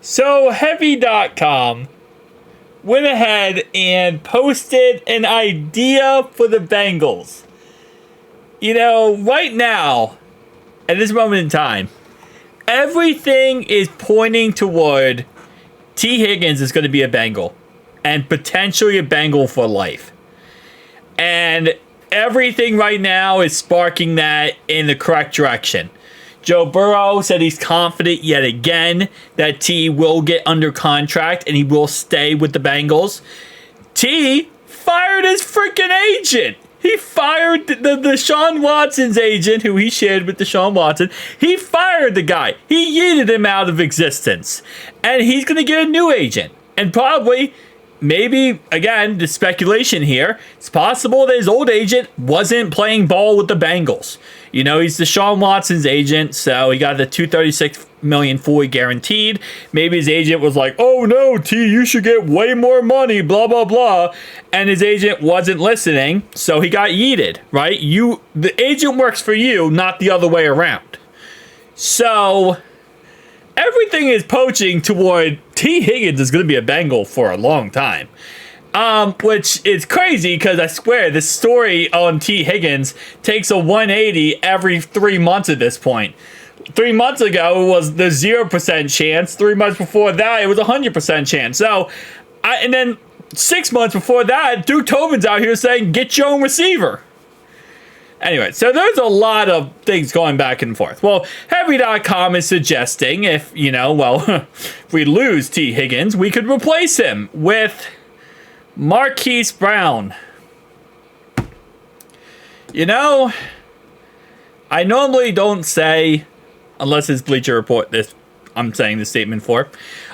So Heavy.com went ahead and posted an idea for the Bengals. You know, right now, at this moment in time, everything is pointing toward T. Higgins is going to be a Bengal and potentially a Bengal for life. And everything right now is sparking that in the correct direction. Joe Burrow said he's confident yet again that T will get under contract and he will stay with the Bengals. T fired his freaking agent. He fired the Deshaun Watson's agent, who he shared with Deshaun Watson. He fired the guy. He yeeted him out of existence. And he's going to get a new agent. And probably, maybe, again, the speculation here, it's possible that his old agent wasn't playing ball with the Bengals. You know, he's Deshaun Watson's agent, so he got the $236 million fully guaranteed. Maybe his agent was like, oh no, T, you should get way more money, blah, blah, blah. And his agent wasn't listening, so he got yeeted, right? The agent works for you, not the other way around. So everything is poaching toward T. Higgins is going to be a Bengal for a long time. Which is crazy because I swear this story on T. Higgins takes a 180 every 3 months at this point. 3 months ago it was the 0% chance. 3 months before that it was 100% chance. So, and then 6 months before that, Duke Tobin's out here saying get your own receiver. Anyway, so there's a lot of things going back and forth. Well, Heavy.com is suggesting if we lose T. Higgins, we could replace him with Marquise Brown. You know, I normally don't say, unless it's Bleacher Report, this I'm saying this statement for.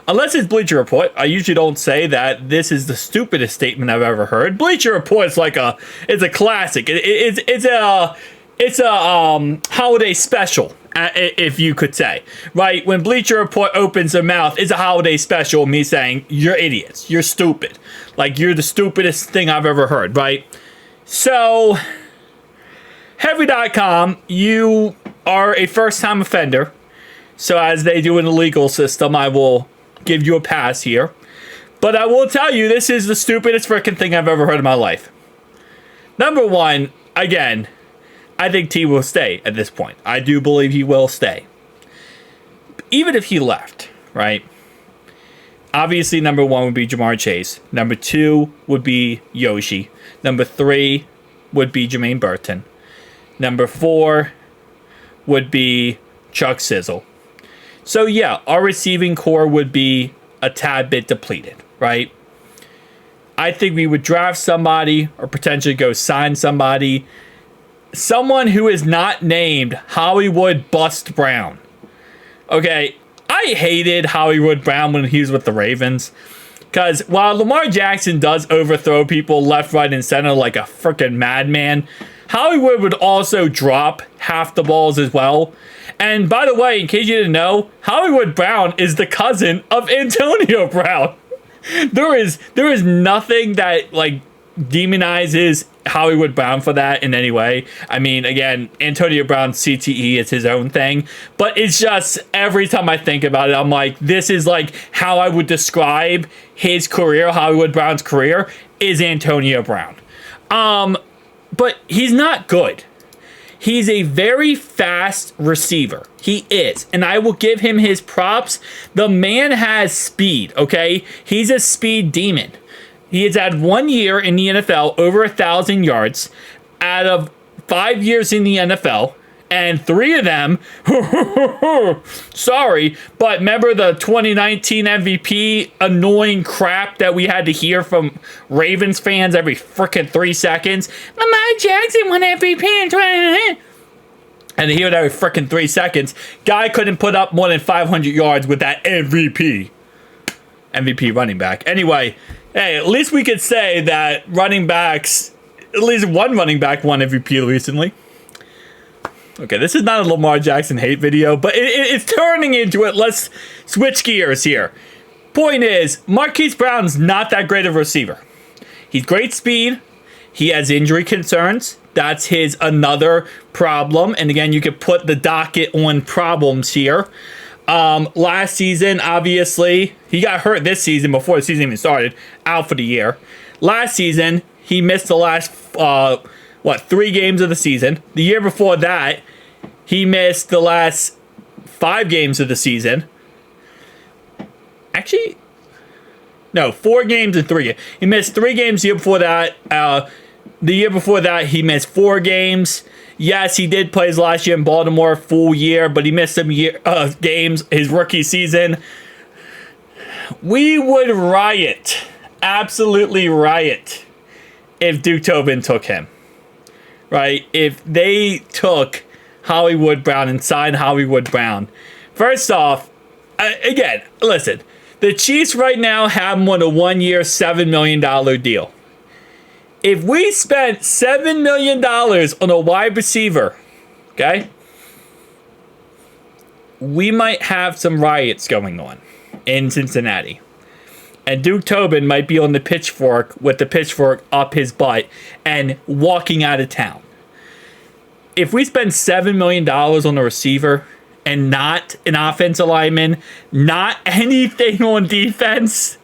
Unless it's Bleacher Report, I usually don't say that this is the stupidest statement I've ever heard. Bleacher Report is it's a classic. It's a holiday special, if you could say, right? When Bleacher Report opens their mouth, it's a holiday special. Me saying you're idiots, you're stupid, like you're the stupidest thing I've ever heard, right? So, Heavy.com, you are a first-time offender. So as they do in the legal system, I will give you a pass here. But I will tell you, this is the stupidest freaking thing I've ever heard in my life. Number one, again, I think T will stay at this point. I do believe he will stay. Even if he left, right? Obviously, number one would be Jamar Chase. Number two would be Yoshi. Number three would be Jermaine Burton. Number four would be Chuck Sizzle. So yeah, our receiving core would be a tad bit depleted, right? I think we would draft somebody or potentially go sign somebody. Someone who is not named Hollywood Bust Brown. Okay, I hated Hollywood Brown when he was with the Ravens. Because while Lamar Jackson does overthrow people left, right, and center like a freaking madman, Hollywood would also drop half the balls as well. And by the way, in case you didn't know, Hollywood Brown is the cousin of Antonio Brown. There is nothing that demonizes Hollywood Brown for that in any way. I mean, again, Antonio Brown's CTE is his own thing, but it's just every time I think about it, I'm like, this is like how I would describe his career. Hollywood Brown's career is Antonio Brown. But he's not good. He's a very fast receiver. He is. And I will give him his props. The man has speed, okay? He's a speed demon. He has had 1 year in the NFL, over 1,000 yards, out of 5 years in the NFL. And 3 of them, sorry, but remember the 2019 MVP annoying crap that we had to hear from Ravens fans every freaking 3 seconds? Lamar Jackson won MVP in 2019. And to hear it every freaking 3 seconds. Guy couldn't put up more than 500 yards with that MVP running back. Anyway, hey, at least we could say that running backs, at least one running back won MVP recently. Okay, this is not a Lamar Jackson hate video, but it's turning into it. Let's switch gears here. Point is, Marquise Brown's not that great of a receiver. He's great speed. He has injury concerns. That's his another problem. And again, you could put the docket on problems here. Last season, obviously, he got hurt this season before the season even started, out for the year. Last season, he missed the last, 3 games of the season. The year before that, he missed the last 5 games of the season. Actually, no, 4 games and 3 games. He missed 3 games the year before that. The year before that, he missed 4 games. Yes, he did play his last year in Baltimore, full year, but he missed some games his rookie season. We would riot, absolutely riot, if Duke Tobin took him. Right? If they took Hollywood Brown and signed Hollywood Brown. First off, again, listen, the Chiefs right now have him on a 1-year, $7 million deal. If we spent $7 million on a wide receiver, okay, we might have some riots going on in Cincinnati. And Duke Tobin might be on the pitchfork with the pitchfork up his butt and walking out of town. If we spend $7 million on a receiver and not an offensive lineman, not anything on defense,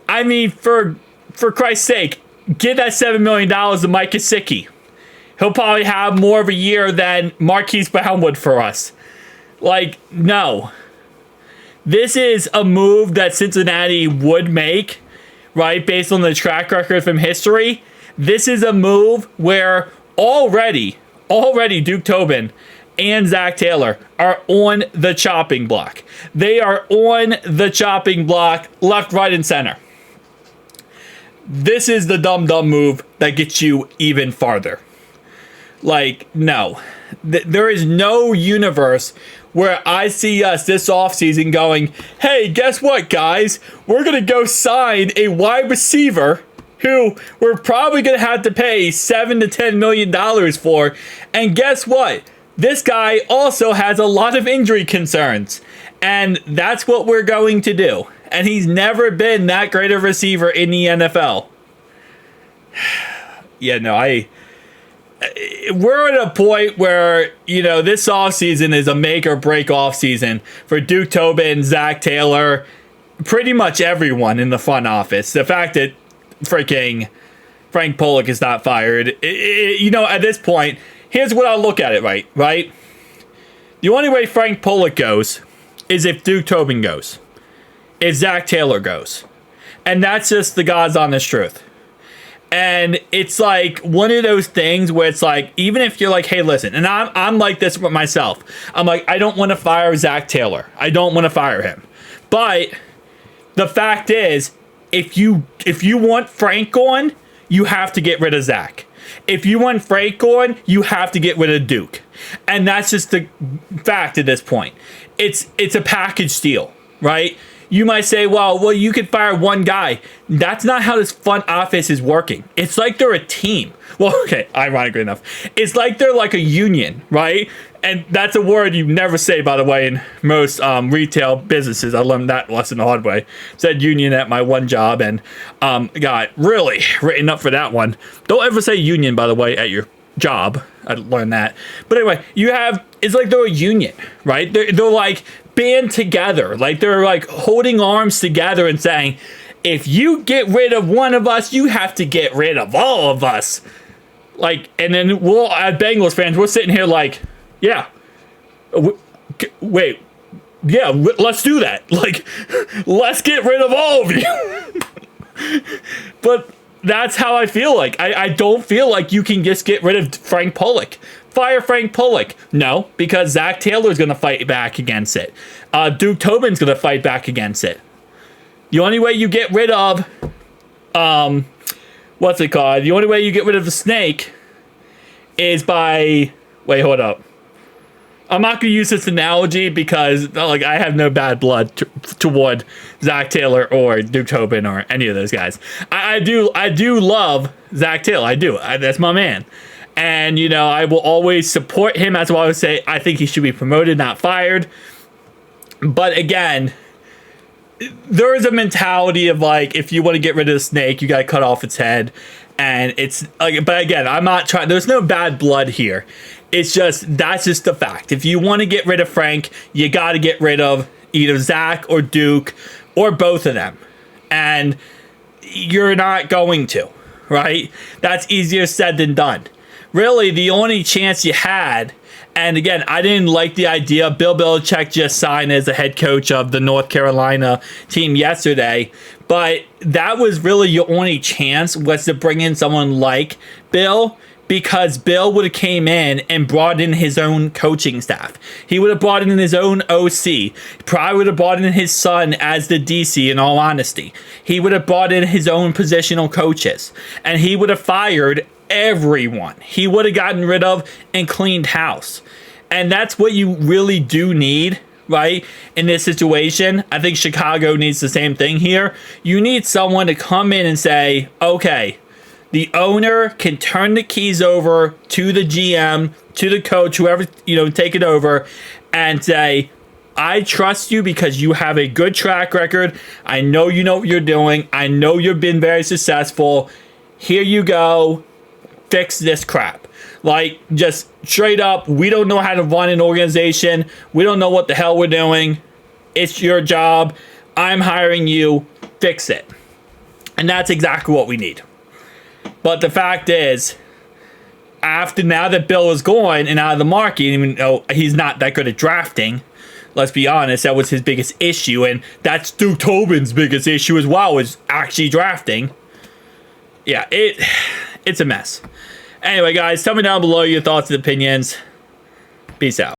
I mean, for Christ's sake, give that $7 million to Mike Gesicki. He'll probably have more of a year than Marquise Brown would for us. Like, no. This is a move that Cincinnati would make, right, based on the track record from history. This is a move where already Duke Tobin and Zach Taylor are on the chopping block. They are on the chopping block, left, right, and center. This is the dumb move that gets you even farther. Like, no. There is no universe where I see us this offseason going, hey, guess what, guys? We're going to go sign a wide receiver who we're probably going to have to pay $7 to $10 million for. And guess what? This guy also has a lot of injury concerns. And that's what we're going to do. And he's never been that great a receiver in the NFL. Yeah, no, we're at a point where, you know, this offseason is a make or break offseason for Duke Tobin, Zach Taylor, pretty much everyone in the front office. The fact that freaking Frank Pollock is not fired, you know, at this point, here's what I look at it, right? The only way Frank Pollock goes is if Duke Tobin goes. If Zach Taylor goes. And that's just the God's honest truth. And it's like one of those things where it's like, even if you're like, hey, listen, and I'm like this with myself. I'm like, I don't want to fire Zach Taylor. I don't want to fire him. But the fact is, if you want Frank on, you have to get rid of Zach. If you want Frank on, you have to get rid of Duke. And that's just the fact at this point. It's a package deal, right? You might say, well, you could fire one guy. That's not how this front office is working. It's like they're a team. Well, okay, ironically enough. It's like they're like a union, right? And that's a word you never say, by the way, in most retail businesses. I learned that lesson the hard way. Said union at my one job and got really written up for that one. Don't ever say union, by the way, at your job. I learned that. But anyway, it's like they're a union, right? They're like band together. Like they're like holding arms together and saying, if you get rid of one of us, you have to get rid of all of us. Like, and then as Bengals fans, we're sitting here like, yeah, wait, yeah, let's do that. Like, let's get rid of all of you. But that's how I feel like. I don't feel like you can just get rid of Frank Pollock. Fire Frank Pollock. No, because Zach Taylor's going to fight back against it. Duke Tobin's going to fight back against it. The only way you get rid of, what's it called? The only way you get rid of the snake is by, wait, hold up. I'm not going to use this analogy because like I have no bad blood toward Zach Taylor or Duke Tobin or any of those guys. I do love Zach Taylor. I do. That's my man. And, you know, I will always support him. As I always say, I think he should be promoted, not fired. But again, there is a mentality of like, if you want to get rid of the snake, you got to cut off its head. And it's like, but again, I'm not trying, there's no bad blood here. It's just, that's just the fact. If you want to get rid of Frank, you got to get rid of either Zach or Duke or both of them. And you're not going to, right? That's easier said than done. Really, the only chance you had, and again, I didn't like the idea. Bill Belichick just signed as the head coach of the North Carolina team yesterday, but that was really your only chance, was to bring in someone like Bill, because Bill would have came in and brought in his own coaching staff. He would have brought in his own OC. Probably would have brought in his son as the DC, in all honesty. He would have brought in his own positional coaches. And he would have fired everyone. He would have gotten rid of and cleaned house. And that's what you really do need, right? In this situation, I think Chicago needs the same thing here. You need someone to come in and say, okay, the owner can turn the keys over to the GM, to the coach, whoever, take it over, and say, I trust you because you have a good track record. I know you know what you're doing. I know you've been very successful. Here you go. Fix this crap. Like, just straight up, we don't know how to run an organization. We don't know what the hell we're doing. It's your job. I'm hiring you. Fix it. And that's exactly what we need. But the fact is, now that Bill is gone and out of the market, even though he's not that good at drafting, let's be honest, that was his biggest issue. And that's Duke Tobin's biggest issue as well, is actually drafting. Yeah, it's a mess. Anyway, guys, tell me down below your thoughts and opinions. Peace out.